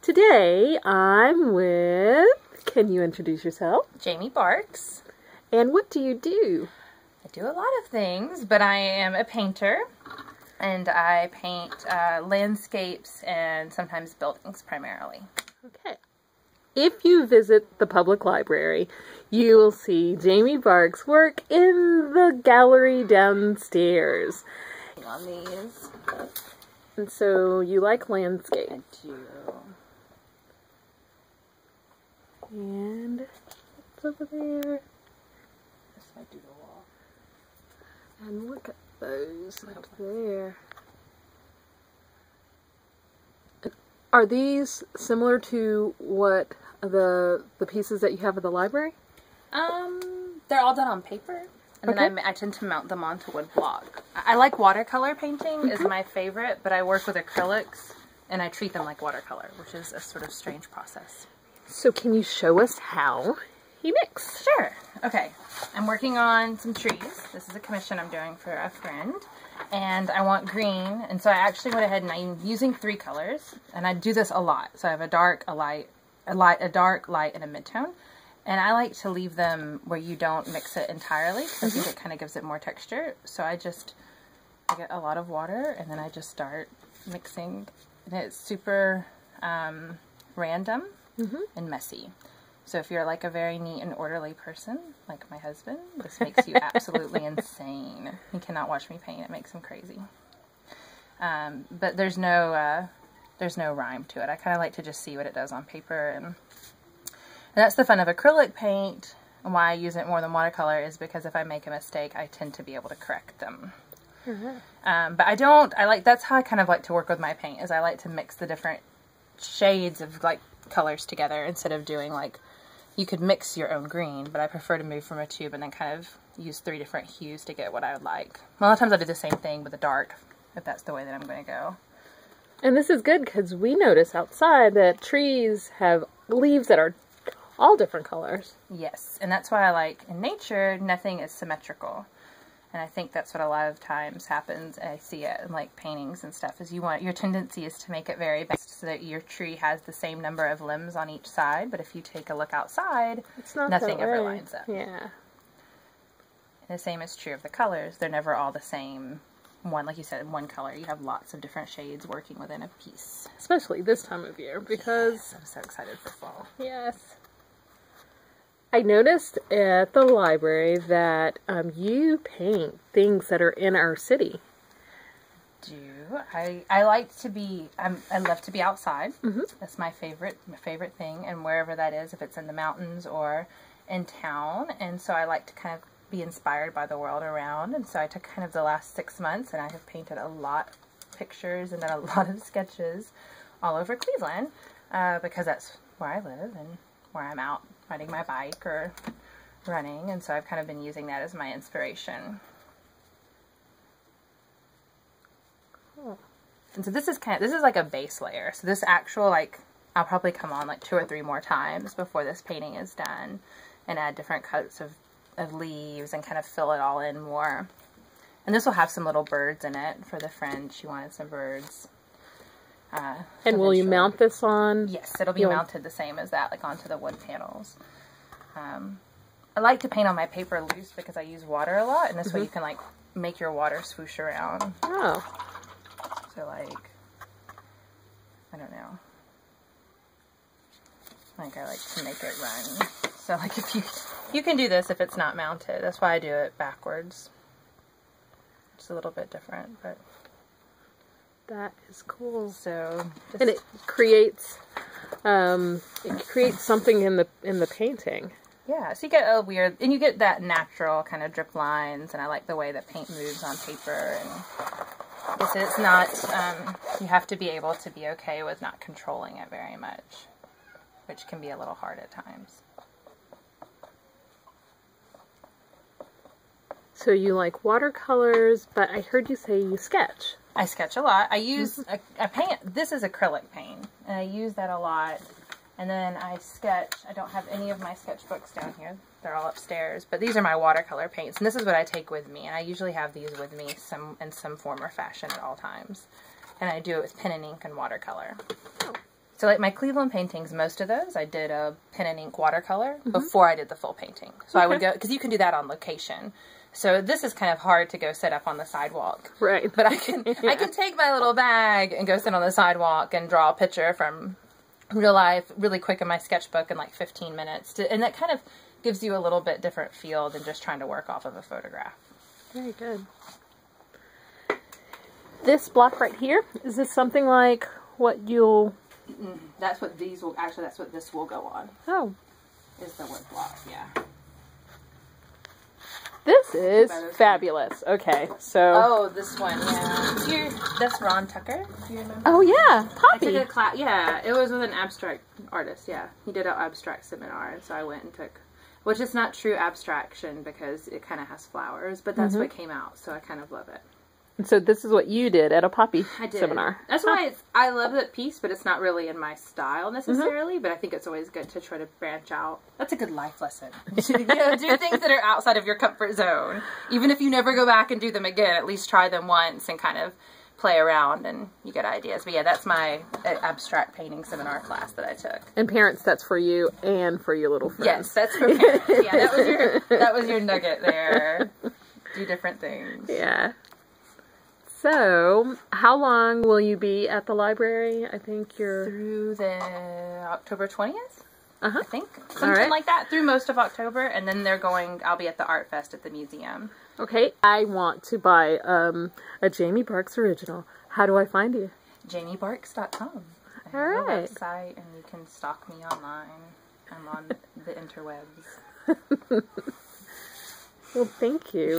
Today I'm with, can you introduce yourself? Jaime Barks. And what do you do? I do a lot of things, but I am a painter, and I paint landscapes and sometimes buildings primarily. Okay. If you visit the public library, you will see Jaime Barks work in the gallery downstairs. On these. And so you like landscape. I do. And what's over there? This might do the wall. And look at those up there. Are these similar to what the pieces that you have at the library? They're all done on paper, and then I tend to mount them onto wood block. I like watercolor painting is my favorite, but I work with acrylics, and I treat them like watercolor, which is a sort of strange process. So can you show us how you mix? Sure. Okay. I'm working on some trees. This is a commission I'm doing for a friend. And I want green. And so I actually went ahead and I'm using 3 colors. And I do this a lot. So I have a dark, a light, a dark, light, and a midtone. And I like to leave them where you don't mix it entirely, because I think it kind of gives it more texture. So I get a lot of water, and then I just start mixing. And it's super random. And messy. So if you're like a very neat and orderly person, like my husband, this makes you absolutely insane. He cannot watch me paint. It makes him crazy. But there's no rhyme to it. I kind of like to just see what it does on paper, and that's the fun of acrylic paint, and why I use it more than watercolor is because if I make a mistake, I tend to be able to correct them. But that's how I kind of like to work with my paint, is I like to mix the different shades of like colors together instead of doing like, you could mix your own green, but I prefer to move from a tube and then kind of use 3 different hues to get what I would like. A lot of times I do the same thing with the dark, if that's the way that I'm going to go. And this is good because we notice outside that trees have leaves that are all different colors. Yes, and that's why I like, in nature, nothing is symmetrical. And I think that's what a lot of times happens, and I see it in like paintings and stuff, is your tendency is to make it very balanced so that your tree has the same number of limbs on each side, but if you take a look outside, nothing ever lines up. Yeah. And the same is true of the colors. They're never all the same one, like you said, in one color. You have lots of different shades working within a piece. Especially this time of year, because... Yes, I'm so excited for fall. Yes. I noticed at the library that you paint things that are in our city. I like to be, I love to be outside. That's my favorite thing, and wherever that is, if it's in the mountains or in town. And so I like to kind of be inspired by the world around. And so I took kind of the last 6 months, and I have painted a lot of pictures and then a lot of sketches all over Cleveland, because that's where I live and where I'm out riding my bike or running, and so I've kind of been using that as my inspiration. Cool. And so this is like a base layer. So this actual, like, I'll probably come on like 2 or 3 more times before this painting is done, and add different coats of leaves and kind of fill it all in more. And this will have some little birds in it for the friend. She wanted some birds. And will you mount this on? Yes, it'll be mounted the same as that, like onto the wood panels. I like to paint on my paper loose because I use water a lot, and this way you can like make your water swoosh around. Oh. So like, I don't know. Like I like to make it run. So like if you can do this if it's not mounted. That's why I do it backwards. It's a little bit different, but. That is cool. So, and it creates something in the painting. Yeah, so you get a weird, and you get that natural kind of drip lines, and I like the way that paint moves on paper. And it's not, you have to be able to be okay with not controlling it very much, which can be a little hard at times. So you like watercolors, but I heard you say you sketch. I sketch a lot. I use, I paint, this is acrylic paint, and I use that a lot. And then I sketch. I don't have any of my sketchbooks down here. They're all upstairs. But these are my watercolor paints, and this is what I take with me. And I usually have these with me in some form or fashion at all times. And I do it with pen and ink and watercolor. Oh. So like my Cleveland paintings, most of those, I did a pen and ink watercolor before I did the full painting. So I would go, because you can do that on location. So this is kind of hard to go sit up on the sidewalk. Right. But I can take my little bag and go sit on the sidewalk and draw a picture from real life really quick in my sketchbook in like 15 minutes. And that kind of gives you a little bit different feel than just trying to work off of a photograph. Very good. This block right here, is this something like what you'll... That's what these will, actually that's what this will go on. Oh. Is the wood block, yeah. This is fabulous. Okay, so... Oh, this one, yeah. That's Ron Tucker, do you remember? Oh, yeah, Poppy. I took a class, yeah, it was with an abstract artist, yeah. He did an abstract seminar, and so I went and took, which is not true abstraction because it kind of has flowers, but that's what came out, so I kind of love it. And so this is what you did at a Poppy seminar. That's why I love that piece, but it's not really in my style necessarily, but I think it's always good to try to branch out. That's a good life lesson. Do things that are outside of your comfort zone. Even if you never go back and do them again, at least try them once and kind of play around and you get ideas. But yeah, that's my abstract painting seminar class that I took. And parents, that's for you and for your little friends. Yes, that's for parents. Yeah, that was your nugget there. Do different things. Yeah. So, how long will you be at the library? I think you're... Through the October 20th, I think. Something right. like that, through most of October. And then I'll be at the Art Fest at the museum. Okay, I want to buy a Jaime Barks original. How do I find you? JaimeBarks.com. I All have right. a website, and you can stalk me online. I'm on the interwebs. Well, thank you.